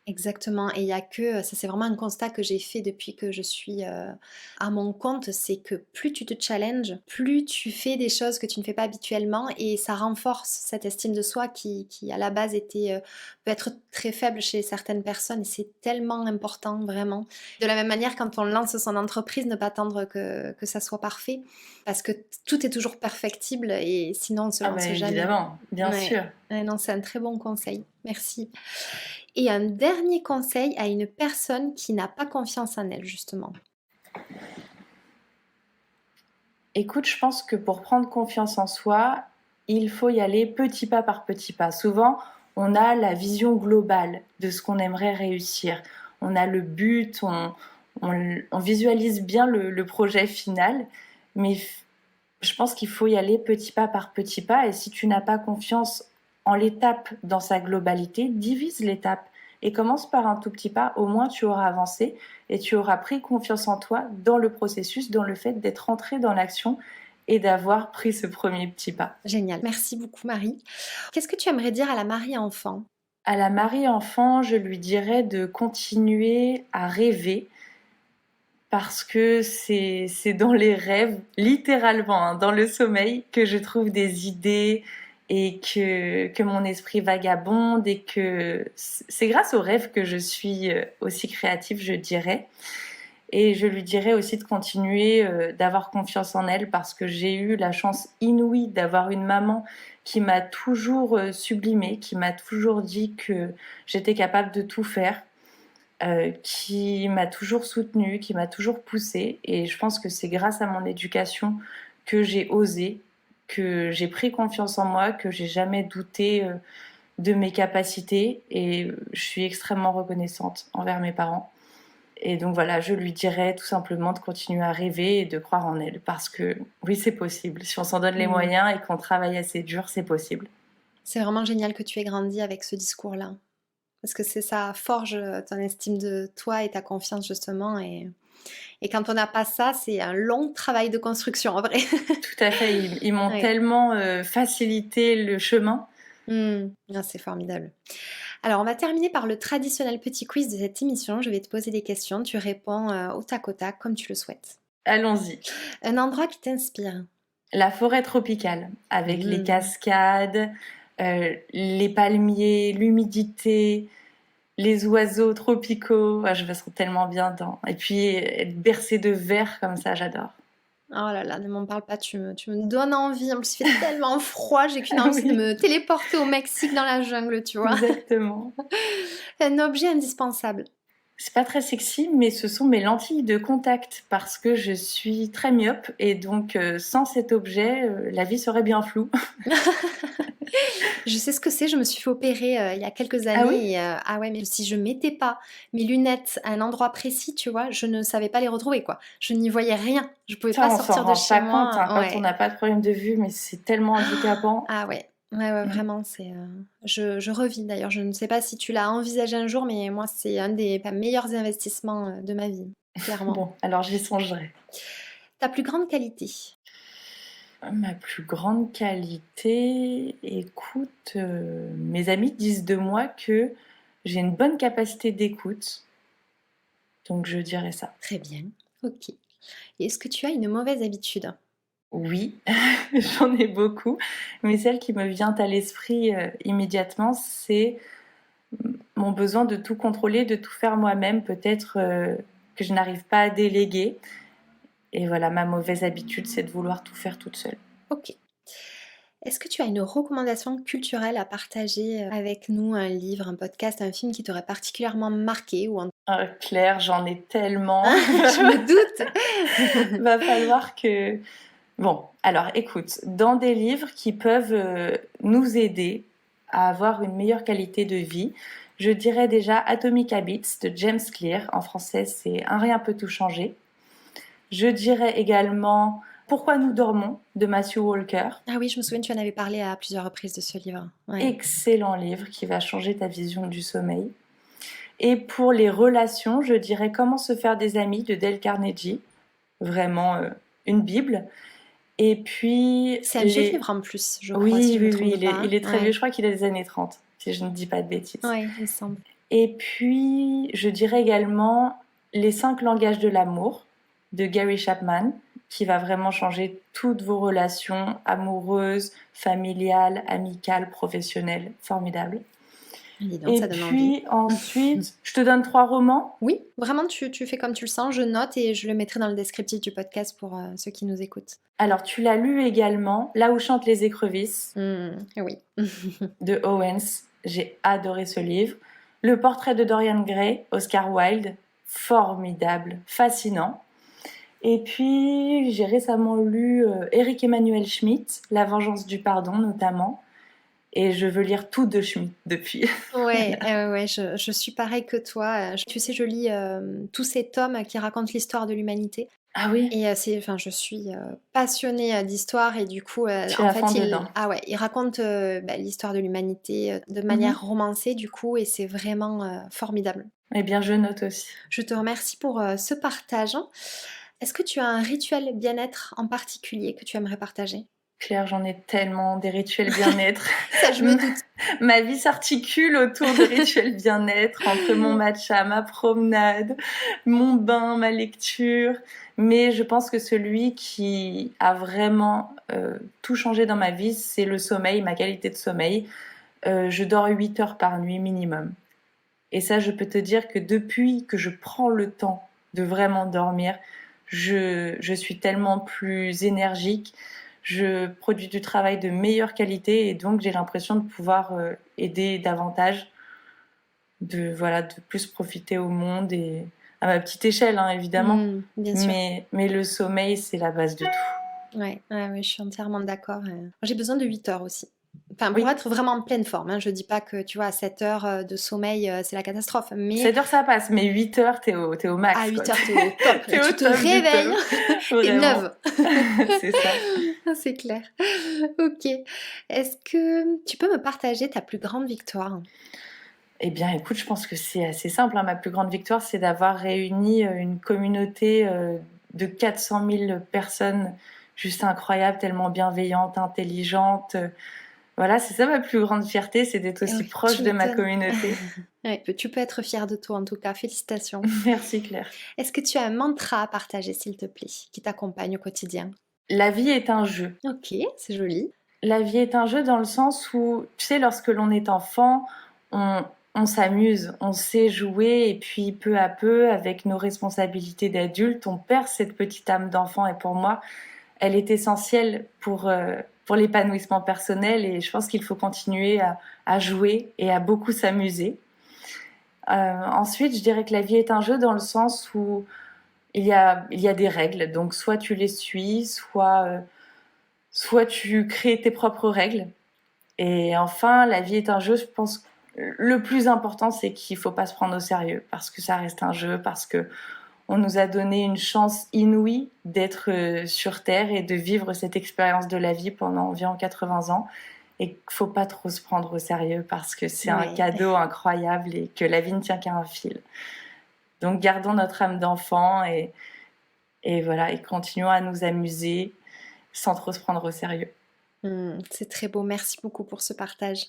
Exactement et il y a que, ça c'est vraiment un constat que j'ai fait depuis que je suis, à mon compte, c'est que plus tu te challenges, plus tu fais des choses que tu ne fais pas habituellement et ça renforce cette estime de soi qui à la base était, peut être très faible chez certaines personnes et c'est tellement important vraiment. De la même manière quand on lance son entreprise, ne pas attendre que ça soit parfait parce que tout est toujours perfectible et sinon on se Ah ben lance jamais. évidemment, bien Ouais, sûr. ouais, non, c'est un très bon conseil. Merci. Et un dernier conseil à une personne qui n'a pas confiance en elle, justement. Écoute, je pense que pour prendre confiance en soi, il faut y aller petit pas par petit pas. Souvent, on a la vision globale de ce qu'on aimerait réussir. On a le but, on visualise bien le projet final, mais je pense qu'il faut y aller petit pas par petit pas. Et si tu n'as pas confiance en l'étape dans sa globalité, divise l'étape et commence par un tout petit pas. Au moins, tu auras avancé et tu auras pris confiance en toi dans le processus, dans le fait d'être entré dans l'action et d'avoir pris ce premier petit pas. Génial. Merci beaucoup, Marie. Qu'est-ce que tu aimerais dire à la Marie-enfant? À la Marie-enfant, je lui dirais de continuer à rêver parce que c'est dans les rêves, littéralement, hein, dans le sommeil, que je trouve des idées et que mon esprit vagabonde et que c'est grâce aux rêves que je suis aussi créative, je dirais. Et je lui dirais aussi de continuer d'avoir confiance en elle parce que j'ai eu la chance inouïe d'avoir une maman qui m'a toujours sublimée, qui m'a toujours dit que j'étais capable de tout faire, qui m'a toujours soutenue, qui m'a toujours poussée. Et je pense que c'est grâce à mon éducation que j'ai osé, que j'ai pris confiance en moi, que j'ai jamais douté de mes capacités. Et je suis extrêmement reconnaissante envers mes parents. Et donc voilà, je lui dirais tout simplement de continuer à rêver et de croire en elle. Parce que oui, c'est possible. Si on s'en donne les moyens et qu'on travaille assez dur, c'est possible. C'est vraiment génial que tu aies grandi avec ce discours-là. Parce que ça forge ton estime de toi et ta confiance justement. Et quand on n'a pas ça, c'est un long travail de construction en vrai. Tout à fait, ils m'ont Ouais. tellement facilité le chemin. Ah, c'est formidable. Alors, on va terminer par le traditionnel petit quiz de cette émission. Je vais te poser des questions. Tu réponds au tac, comme tu le souhaites. Allons-y. Un endroit qui t'inspire? La forêt tropicale, avec les cascades, les palmiers, l'humidité, les oiseaux tropicaux. Ah, je me sens tellement bien dedans. Et puis, être bercé de vert comme ça, j'adore. Oh là là, ne m'en parle pas, tu me donnes envie. En plus, il fait tellement froid, j'ai qu'une Ah envie de oui. me téléporter au Mexique dans la jungle, tu vois. Exactement. Un objet indispensable. C'est pas très sexy, mais ce sont mes lentilles de contact parce que je suis très myope et donc sans cet objet, la vie serait bien floue. Je sais ce que c'est, je me suis fait opérer il y a quelques Ah oui? années. Et, ah ouais, mais si je mettais pas mes lunettes à un endroit précis, tu vois, je ne savais pas les retrouver, quoi. Je n'y voyais rien. Je pouvais Ça, pas on s'en sortir de rend chez pas compte moi. hein, quand on Ouais. n'a pas de problème de vue, mais c'est tellement handicapant. Ah ouais. Ouais, vraiment, c'est. Je revis d'ailleurs. Je ne sais pas si tu l'as envisagé un jour, mais moi, c'est un des meilleurs investissements de ma vie, clairement. Bon, alors j'y songerai. Ta plus grande qualité? Ma plus grande qualité, écoute, mes amis disent de moi que j'ai une bonne capacité d'écoute, donc je dirais ça. Très bien. Ok. Et est-ce que tu as une mauvaise habitude? Oui, j'en ai beaucoup, mais celle qui me vient à l'esprit immédiatement, c'est mon besoin de tout contrôler, de tout faire moi-même, peut-être que je n'arrive pas à déléguer. Et voilà, ma mauvaise habitude, c'est de vouloir tout faire toute seule. Ok. Est-ce que tu as une recommandation culturelle à partager avec nous, un livre, un podcast, un film qui t'aurait particulièrement marqué ou Claire, j'en ai tellement. Je me doute. Va falloir que... Bon, alors écoute, dans des livres qui peuvent nous aider à avoir une meilleure qualité de vie, je dirais déjà Atomic Habits de James Clear. En français, c'est Un rien peut tout changer. Je dirais également Pourquoi nous dormons de Matthew Walker. Ah oui, je me souviens, tu en avais parlé à plusieurs reprises de ce livre. Ouais. Excellent livre qui va changer ta vision du sommeil. Et pour les relations, je dirais Comment se faire des amis de Dale Carnegie. Vraiment une bible. Et puis... C'est un vieux livre en plus, je crois, Oui, si je me oui, trompe oui, pas. il est très Ouais. vieux. Je crois qu'il est des années 30, si je ne dis pas de bêtises. Oui, il me semble. Et puis, je dirais également Les 5 langages de l'amour de Gary Chapman, qui va vraiment changer toutes vos relations amoureuses, familiales, amicales, professionnelles. Formidable. Dis donc, Et ça donne envie. puis ensuite, je te donne 3 romans. Oui, vraiment, tu fais comme tu le sens. Je note et je le mettrai dans le descriptif du podcast pour ceux qui nous écoutent. Alors, tu l'as lu également, Là où chantent les écrevisses, Oui. de Owens. J'ai adoré ce livre. Le portrait de Dorian Gray, Oscar Wilde, formidable, fascinant. Et puis, j'ai récemment lu Éric Emmanuel Schmitt, La vengeance du pardon notamment. Et je veux lire tout de Schmitt depuis. Ouais, Voilà. ouais, je suis pareil que toi. Tu sais, je lis tous ces tomes qui racontent l'histoire de l'humanité. Ah oui, Et enfin, je suis passionnée d'histoire et du coup, tu es en à fait, fond dedans. il raconte l'histoire de l'humanité de Mhm. manière romancée du coup, et c'est vraiment formidable. Eh bien, je note aussi. Je te remercie pour ce partage. Est-ce que tu as un rituel bien-être en particulier que tu aimerais partager? Claire, j'en ai tellement des rituels bien-être. Ça, je me doute. Ma vie s'articule autour de rituels bien-être, entre mon matcha, ma promenade, mon bain, ma lecture. Mais je pense que celui qui a vraiment tout changé dans ma vie, c'est le sommeil, ma qualité de sommeil. Je dors 8 heures par nuit minimum. Et ça, je peux te dire que depuis que je prends le temps de vraiment dormir, je suis tellement plus énergique, je produis du travail de meilleure qualité et donc j'ai l'impression de pouvoir aider davantage, de plus profiter au monde et à ma petite échelle, hein, évidemment. Bien sûr. Mais le sommeil, c'est la base de tout. Ouais, ouais, ouais, je suis entièrement d'accord. J'ai besoin de 8 heures aussi. Enfin, pour Oui, être vraiment en pleine forme, hein. Je dis pas que, tu vois, à 7 heures de sommeil, c'est la catastrophe. Mais 7 heures ça passe, mais 8 heures, t'es au à max, quoi. 8 heures, t'es au top. T'es au Tu te top du réveilles, top, t'es vraiment. neuve. C'est ça. C'est clair. Ok. Est-ce que tu peux me partager ta plus grande victoire? Eh bien, écoute, je pense que c'est assez simple, hein. Ma plus grande victoire, c'est d'avoir réuni une communauté de 400 000 personnes juste incroyables, tellement bienveillantes, intelligentes. Voilà, c'est ça ma plus grande fierté, c'est d'être Eh aussi oui, tu proche de ma m'étonnes. communauté. Ouais, tu peux être fière de toi en tout cas. Félicitations. Merci Claire. Est-ce que tu as un mantra à partager, s'il te plaît, qui t'accompagne au quotidien? La vie est un jeu. Ok, c'est joli. La vie est un jeu dans le sens où, tu sais, lorsque l'on est enfant, on, on s'amuse, on sait jouer, et puis peu à peu, avec nos responsabilités d'adulte, on perd cette petite âme d'enfant. Et pour moi, elle est essentielle pour l'épanouissement personnel, et je pense qu'il faut continuer à jouer et à beaucoup s'amuser. Ensuite, je dirais que la vie est un jeu dans le sens où il y a des règles, donc soit tu les suis, soit tu crées tes propres règles. Et enfin, la vie est un jeu, je pense. Le plus important, c'est qu'il ne faut pas se prendre au sérieux, parce que ça reste un jeu, parce que on nous a donné une chance inouïe d'être sur Terre et de vivre cette expérience de la vie pendant environ 80 ans. Et qu'il ne faut pas trop se prendre au sérieux, parce que c'est un Ouais. cadeau incroyable et que la vie ne tient qu'à un fil. Donc gardons notre âme d'enfant et voilà, et continuons à nous amuser sans trop se prendre au sérieux. C'est très beau. Merci beaucoup pour ce partage.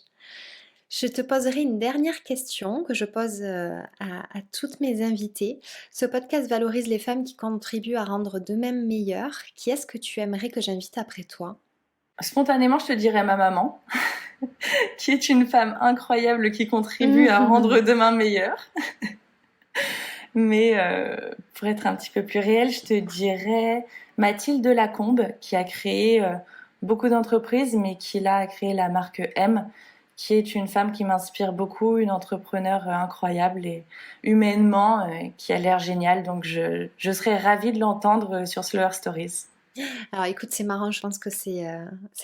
Je te poserai une dernière question que je pose à toutes mes invitées. Ce podcast valorise les femmes qui contribuent à rendre d'eux-mêmes meilleures. Qui est-ce que tu aimerais que j'invite après toi? Spontanément, je te dirais ma maman, qui est une femme incroyable qui contribue à rendre demain meilleur. Mais pour être un petit peu plus réel, je te dirais Mathilde Lacombe, qui a créé beaucoup d'entreprises, mais qui là a créé la marque M, qui est une femme qui m'inspire beaucoup, une entrepreneure incroyable et humainement qui a l'air géniale. Donc je serais ravie de l'entendre sur Slower Stories. Alors écoute, c'est marrant, je pense que c'est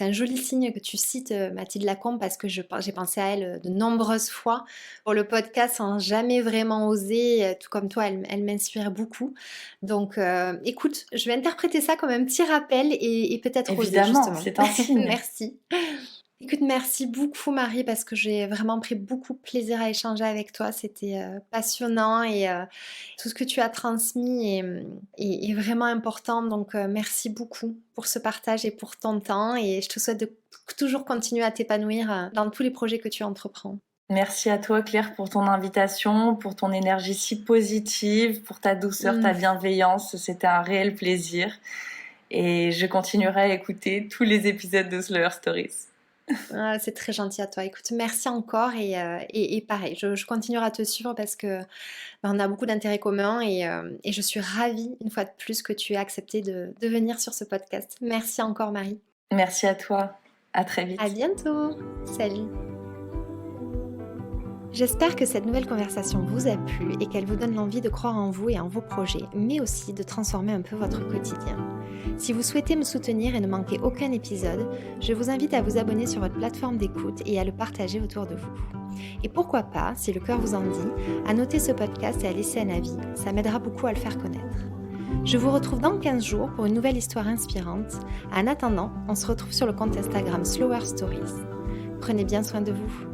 un joli signe que tu cites Mathilde Lacombe parce que j'ai pensé à elle de nombreuses fois pour le podcast sans jamais vraiment oser, tout comme toi, elle m'inspire beaucoup. Donc écoute, je vais interpréter ça comme un petit rappel et peut-être oser Évidemment, justement. c'est un signe. Merci. Écoute, merci beaucoup Marie parce que j'ai vraiment pris beaucoup de plaisir à échanger avec toi. C'était passionnant et tout ce que tu as transmis est vraiment important. Donc merci beaucoup pour ce partage et pour ton temps et je te souhaite de toujours continuer à t'épanouir dans tous les projets que tu entreprends. Merci à toi Claire pour ton invitation, pour ton énergie si positive, pour ta douceur, ta Mm. bienveillance. C'était un réel plaisir. Et je continuerai à écouter tous les épisodes de Slower Stories. Ah, c'est très gentil à toi. Écoute, merci encore et pareil, je continuerai à te suivre parce que on a beaucoup d'intérêts communs et je suis ravie une fois de plus que tu aies accepté de venir sur ce podcast. Merci encore Marie. Merci à toi. À très À vite. bientôt. Salut. J'espère que cette nouvelle conversation vous a plu et qu'elle vous donne l'envie de croire en vous et en vos projets, mais aussi de transformer un peu votre quotidien. Si vous souhaitez me soutenir et ne manquer aucun épisode, je vous invite à vous abonner sur votre plateforme d'écoute et à le partager autour de vous. Et pourquoi pas, si le cœur vous en dit, à noter ce podcast et à laisser un avis, ça m'aidera beaucoup à le faire connaître. Je vous retrouve dans 15 jours pour une nouvelle histoire inspirante. En attendant, on se retrouve sur le compte Instagram Slower Stories. Prenez bien soin de vous.